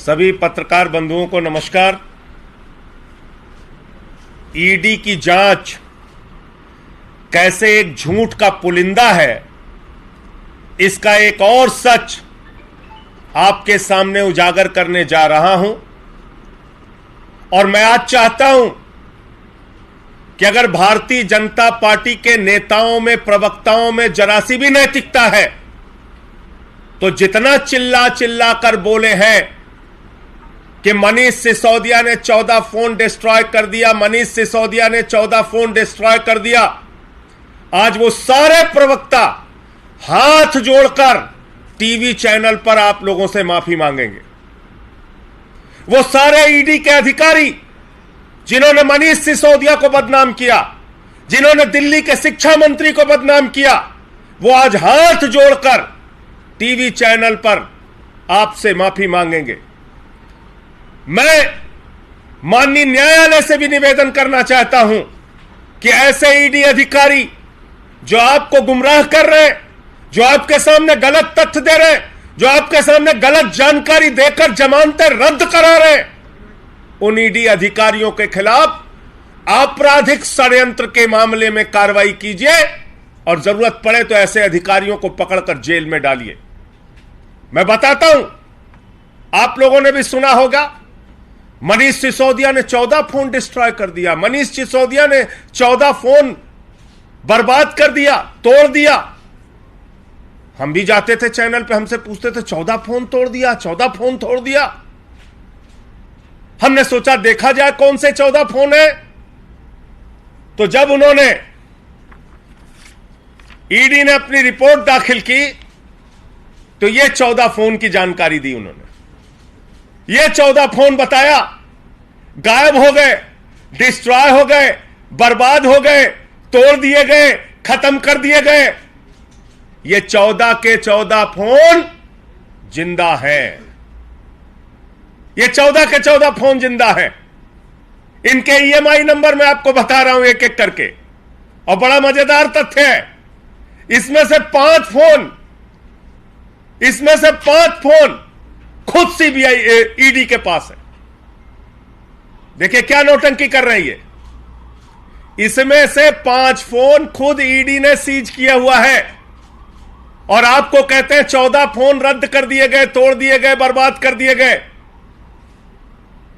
सभी पत्रकार बंधुओं को नमस्कार। ईडी की जांच कैसे एक झूठ का पुलिंदा है, इसका एक और सच आपके सामने उजागर करने जा रहा हूं। और मैं आज चाहता हूं कि अगर भारतीय जनता पार्टी के नेताओं में, प्रवक्ताओं में जरा सी भी नैतिकता है तो जितना चिल्ला चिल्ला कर बोले हैं कि मनीष सिसोदिया ने 14 फोन डिस्ट्रॉय कर दिया, मनीष सिसोदिया ने 14 फोन डिस्ट्रॉय कर दिया, आज वो सारे प्रवक्ता हाथ जोड़कर टीवी चैनल पर आप लोगों से माफी मांगेंगे। वो सारे ईडी के अधिकारी जिन्होंने मनीष सिसोदिया को बदनाम किया, जिन्होंने दिल्ली के शिक्षा मंत्री को बदनाम किया, वो आज हाथ जोड़कर टीवी चैनल पर आपसे माफी मांगेंगे। मैं माननीय न्यायालय से भी निवेदन करना चाहता हूं कि ऐसे ईडी अधिकारी जो आपको गुमराह कर रहे हैं, जो आपके सामने गलत तथ्य दे रहे हैं, जो आपके सामने गलत जानकारी देकर जमानतें रद्द करा रहे हैं, उन ईडी अधिकारियों के खिलाफ आपराधिक षड्यंत्र के मामले में कार्रवाई कीजिए और जरूरत पड़े तो ऐसे अधिकारियों को पकड़कर जेल में डालिए। मैं बताता हूं, आप लोगों ने भी सुना होगा, मनीष सिसोदिया ने 14 फोन डिस्ट्रॉय कर दिया, मनीष सिसोदिया ने 14 फोन बर्बाद कर दिया, तोड़ दिया। हम भी जाते थे चैनल पे, हमसे पूछते थे 14 फोन तोड़ दिया, 14 फोन तोड़ दिया। हमने सोचा देखा जाए कौन से 14 फोन है। तो जब उन्होंने, ईडी ने अपनी रिपोर्ट दाखिल की तो ये 14 फोन की जानकारी दी उन्होंने। ये 14 फोन बताया गायब हो गए, डिस्ट्रॉय हो गए, बर्बाद हो गए, तोड़ दिए गए, खत्म कर दिए गए। ये 14 के 14 फोन जिंदा हैं। ये 14 के 14 फोन जिंदा हैं। इनके ईएमआई नंबर मैं आपको बता रहा हूं एक एक करके। और बड़ा मजेदार तथ्य है, इसमें से 5 फोन खुद सीबीआई ईडी के पास है। देखिए क्या नौटंकी कर रहे हैं ये। इसमें से 5 फोन खुद ईडी ने सीज किया हुआ है और आपको कहते हैं 14 फोन रद्द कर दिए गए, तोड़ दिए गए, बर्बाद कर दिए गए।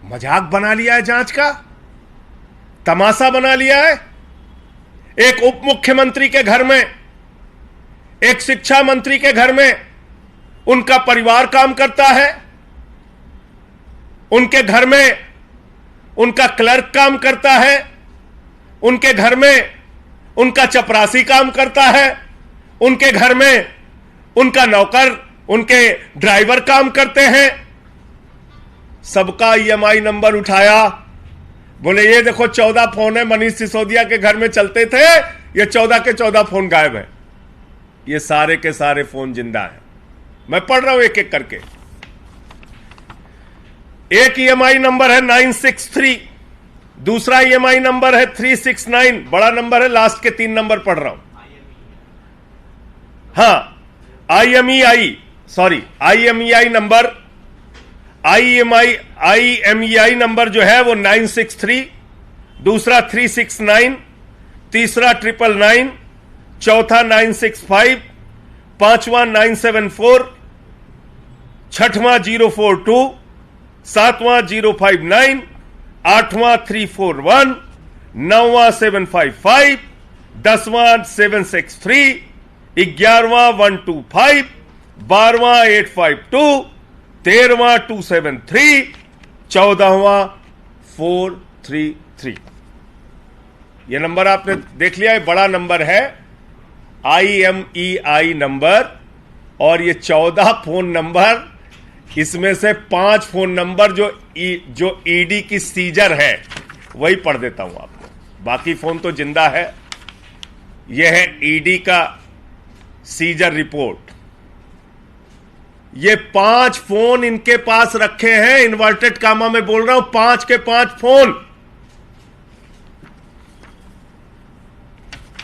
मजाक बना लिया है जांच का, तमाशा बना लिया है। एक उप मुख्यमंत्री के घर में, एक शिक्षा मंत्री के घर में उनका परिवार काम करता है, उनके घर में उनका क्लर्क काम करता है, उनके घर में उनका चपरासी काम करता है, उनके घर में उनका नौकर, उनके ड्राइवर काम करते हैं। सबका ईएमआई नंबर उठाया, बोले ये देखो 14 फोन है, मनीष सिसोदिया के घर में चलते थे, ये 14 के 14 फोन गायब है। ये सारे के सारे फोन जिंदा हैं। मैं पढ़ रहा हूं एक एक करके। एक ईएमआई नंबर है 963, दूसरा ईएमआई नंबर है 369, बड़ा नंबर है, लास्ट के 3 नंबर पढ़ रहा हूं। हाँ, आईएमईआई नंबर जो है वो 963, दूसरा 369, तीसरा 999, चौथा 965, पांचवा 974, छठवां 042, सातवां 059, आठवां 341, नौवां 755, 10वां 763, 11वां 125, 12वां 852, 13वां 273, 14वां 433। यह नंबर आपने देख लिया है, बड़ा नंबर है IMEI नंबर। और ये 14 फोन नंबर, इसमें से 5 फोन नंबर जो ईडी की सीजर है वही पढ़ देता हूं आपको, बाकी फोन तो जिंदा है। यह है ईडी का सीजर रिपोर्ट। ये 5 फोन इनके पास रखे हैं, इन्वर्टेड कामा में बोल रहा हूं, 5 के 5 फोन।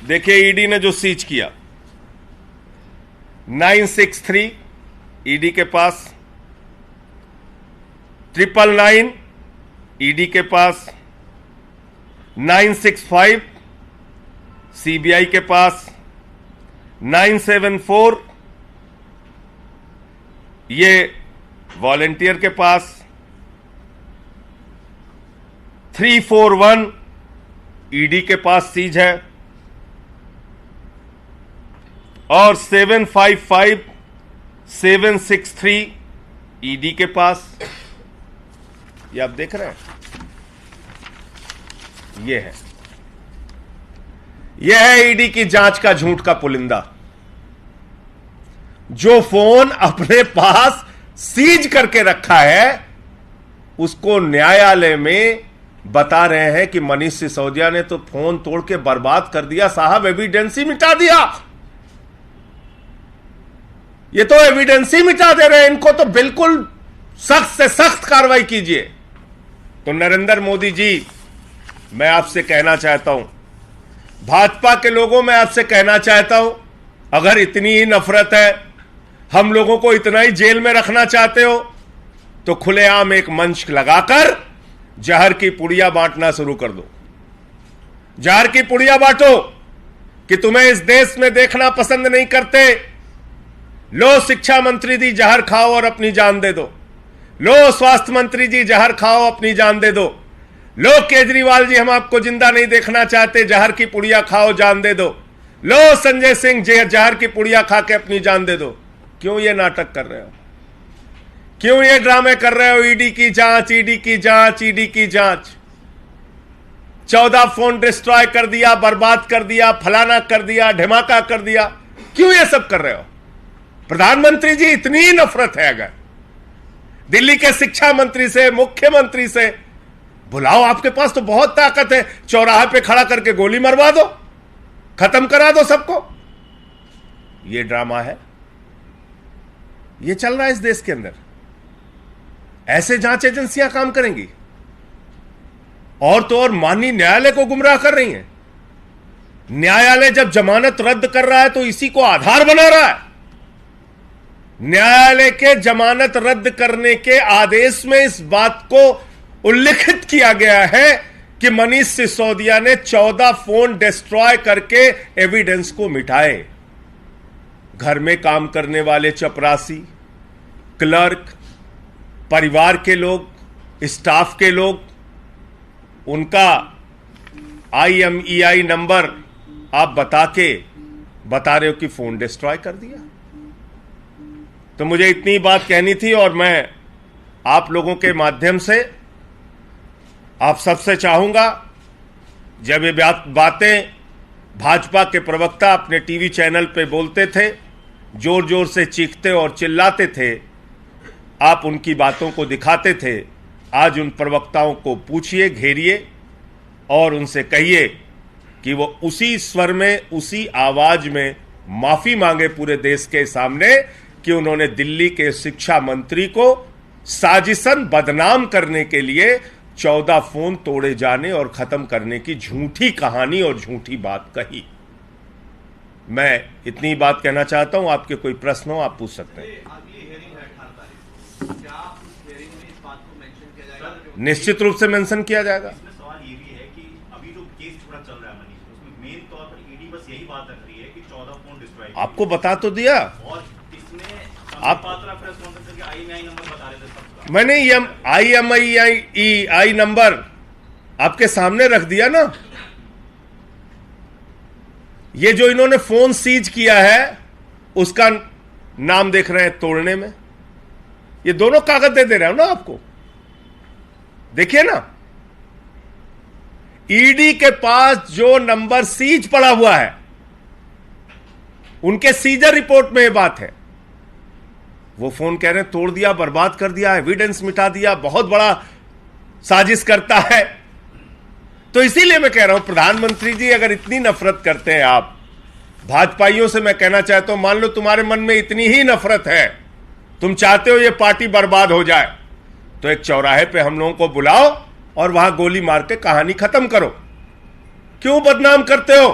देखिए ईडी ने जो सीज किया, 963 ईडी के पास, 999 ईडी के पास, 965 सीबीआई के पास, 974 ये वॉलेंटियर के पास, 341 ईडी के पास सीज है और 755 763 ईडी के पास। ये आप देख रहे हैं, यह है ईडी की जांच का झूठ का पुलिंदा, जो फोन अपने पास सीज करके रखा है उसको न्यायालय में बता रहे हैं कि मनीष सिसोदिया ने तो फोन तोड़ के बर्बाद कर दिया साहब, एविडेंस ही मिटा दिया। ये तो एविडेंस ही मिटा दे रहे हैं, इनको तो बिल्कुल सख्त से सख्त कार्रवाई कीजिए। तो नरेंद्र मोदी जी, मैं आपसे कहना चाहता हूं, भाजपा के लोगों में आपसे कहना चाहता हूं, अगर इतनी ही नफरत है, हम लोगों को इतना ही जेल में रखना चाहते हो, तो खुलेआम एक मंच लगाकर जहर की पुड़िया बांटना शुरू कर दो। जहर की पुड़िया बांटो कि तुम्हें इस देश में देखना पसंद नहीं करते, लो शिक्षा मंत्री जी जहर खाओ और अपनी जान दे दो, लो स्वास्थ्य मंत्री जी जहर खाओ अपनी जान दे दो, लो केजरीवाल जी हम आपको जिंदा नहीं देखना चाहते, जहर की पुड़िया खाओ जान दे दो, लो संजय सिंह जहर की पुड़िया खा के अपनी जान दे दो। क्यों ये नाटक कर रहे हो, क्यों ये ड्रामे कर रहे हो? ईडी की जांच, ईडी की जांच, ईडी की जांच। 14 फोन डिस्ट्रॉय कर दिया, बर्बाद कर दिया, फलाना कर दिया, ढिमाका कर दिया, क्यों ये सब कर रहे हो? प्रधानमंत्री जी, इतनी ही नफरत है अगर दिल्ली के शिक्षा मंत्री से, मुख्यमंत्री से, बुलाओ, आपके पास तो बहुत ताकत है, चौराहे पे खड़ा करके गोली मरवा दो, खत्म करा दो सबको। ये ड्रामा है, ये चल रहा है इस देश के अंदर। ऐसे जांच एजेंसियां काम करेंगी और तो और माननीय न्यायालय को गुमराह कर रही हैं। न्यायालय जब जमानत रद्द कर रहा है तो इसी को आधार बना रहा है। न्यायालय के जमानत रद्द करने के आदेश में इस बात को उल्लिखित किया गया है कि मनीष सिसोदिया ने 14 फोन डिस्ट्रॉय करके एविडेंस को मिटाए। घर में काम करने वाले चपरासी, क्लर्क, परिवार के लोग, स्टाफ के लोग, उनका IMEI नंबर आप बता रहे हो कि फोन डिस्ट्रॉय कर दिया। तो मुझे इतनी बात कहनी थी और मैं आप लोगों के माध्यम से आप सबसे चाहूंगा, जब ये बातें भाजपा के प्रवक्ता अपने टीवी चैनल पे बोलते थे, जोर जोर से चीखते और चिल्लाते थे, आप उनकी बातों को दिखाते थे। आज उन प्रवक्ताओं को पूछिए, घेरिए और उनसे कहिए कि वो उसी स्वर में, उसी आवाज में माफी मांगे पूरे देश के सामने कि उन्होंने दिल्ली के शिक्षा मंत्री को साजिशन बदनाम करने के लिए 14 फोन तोड़े जाने और खत्म करने की झूठी कहानी और झूठी बात कही। मैं इतनी बात कहना चाहता हूं। आपके कोई प्रश्न हो आप पूछ सकते हैं। निश्चित रूप से मेंशन किया जाएगा। सवाल ये भी है कि अभी जो केस पूरा चल रहा है मनीष, उसमें मेन तौर पर ईडी बस यही बात रख रही है कि 14 फोन डिस्ट्रॉय। आपको बता तो दिया, और इसमें आप प्रेस कॉन्फ्रेंस करके IMEI नंबर बता रहे थे सबका। मैंने IMEI नंबर आपके सामने रख दिया ना। ये जो इन्होंने फोन सीज किया है उसका नाम देख रहे हैं तोड़ने में। ये दोनों कागज दे रहा हूं ना आपको, देखिए ना। ईडी के पास जो नंबर सीज पड़ा हुआ है, उनके सीजर रिपोर्ट में यह बात है। वो फोन कह रहे हैं तोड़ दिया, बर्बाद कर दिया, एविडेंस मिटा दिया, बहुत बड़ा साजिश करता है। तो इसीलिए मैं कह रहा हूं, प्रधानमंत्री जी अगर इतनी नफरत करते हैं आप, भाजपाइयों से मैं कहना चाहता हूं, मान लो तुम्हारे मन में इतनी ही नफरत है, तुम चाहते हो ये पार्टी बर्बाद हो जाए, तो एक चौराहे पे हम लोगों को बुलाओ और वहां गोली मार के कहानी खत्म करो। क्यों बदनाम करते हो?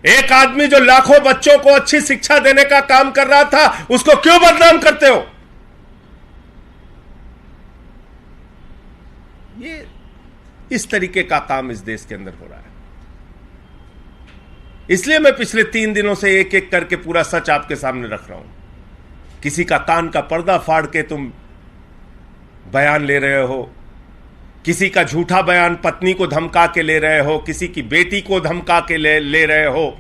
एक आदमी जो लाखों बच्चों को अच्छी शिक्षा देने का काम कर रहा था, उसको क्यों बदनाम करते हो? ये इस तरीके का काम इस देश के अंदर हो रहा है। इसलिए मैं पिछले 3 दिनों से एक एक करके पूरा सच आपके सामने रख रहा हूं। किसी का कान का पर्दा फाड़ के तुम बयान ले रहे हो, किसी का झूठा बयान पत्नी को धमका के ले रहे हो, किसी की बेटी को धमका के ले रहे हो,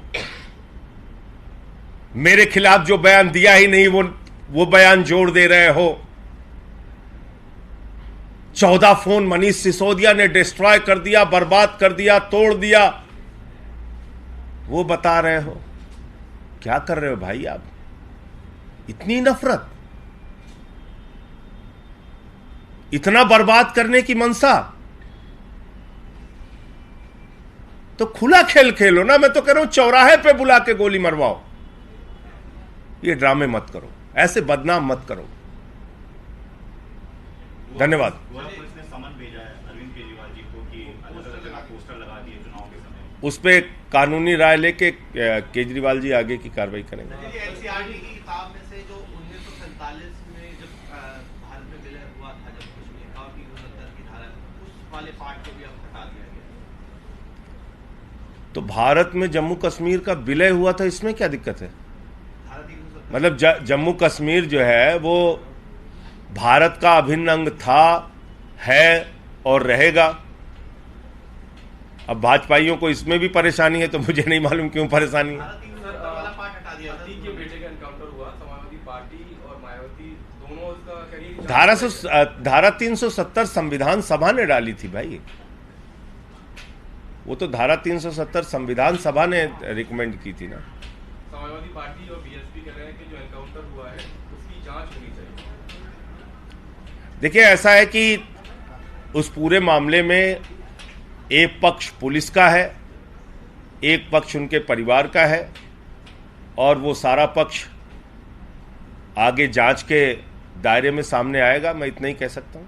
मेरे खिलाफ जो बयान दिया ही नहीं वो बयान जोड़ दे रहे हो। 14 फोन मनीष सिसोदिया ने डिस्ट्रॉय कर दिया, बर्बाद कर दिया, तोड़ दिया, वो बता रहे हो। क्या कर रहे हो भाई आप? इतनी नफरत, इतना बर्बाद करने की मनसा, तो खुला खेल खेलो ना। मैं तो कह रहा हूं चौराहे पे बुला के गोली मरवाओ। ये ड्रामे मत करो, ऐसे बदनाम मत करो। धन्यवाद। गोवा पुलिस ने समन भेजा है अरविंद केजरीवाल जी को कि अलग-अलग जगह पोस्टर लगा दिए चुनाव के समय। उस पे कानूनी राय लेके केजरीवाल जी आगे की कार्रवाई करेंगे। एनसीईआरटी की किताब में से जो 1947 में जब भारत में विलय हुआ था, जब कश्मीर का, और 370 की धारा, उस वाले पार्ट को भी अब हटा दिया गया। तो भारत में जम्मू कश्मीर का विलय हुआ था, इसमें क्या दिक्कत है? धारा 370 मतलब जम्मू कश्मीर जो है वो भारत का अभिन्न अंग था, है और रहेगा। अब भाजपाइयों को इसमें भी परेशानी है, तो मुझे नहीं मालूम क्यों परेशानी है। धारा 370 वाला पार्ट हटा दिया पति के बेटे का एनकाउंटर हुआ, समाजवादी पार्टी और मायावती दोनों उसका करीब धारा 370 संविधान सभा ने डाली थी भाई। वो तो धारा 370 संविधान सभा ने रिकमेंड की थी ना। समाजवादी पार्टी और बीएसपी कह रहे हैं कि जो एनकाउंटर हुआ है उसकी जांच होनी चाहिए। देखिए, ऐसा है कि उस पूरे मामले में एक पक्ष पुलिस का है, एक पक्ष उनके परिवार का है, और वो सारा पक्ष आगे जांच के दायरे में सामने आएगा। मैं इतना ही कह सकता हूं।